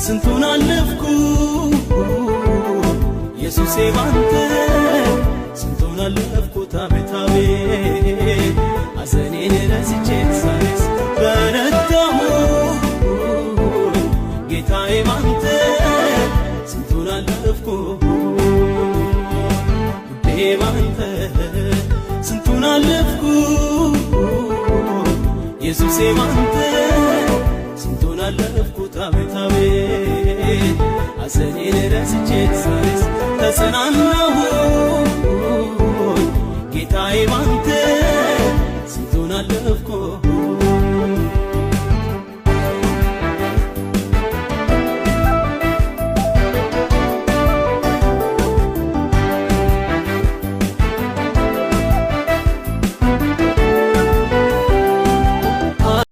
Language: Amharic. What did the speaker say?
ስንቱን አለፍኩ ኢየሱሴ ባንተ ስንቱን አለፍኩ ታቤታቤ አዘኔን ረስቼ ሳይስ በረታሁ ጌታዬ ባንተ ስንቱን አለፍኩ ውዴ ባንተ ስንቱን አለፍኩ ኢየሱሴ ባንተ ስንቱን አለፍኩ ታቤታቤ አዘኔን ረስቼ ሳይስ ተጽናናሁ ጌታዬ ባንተ ስንቱን አለፍኩ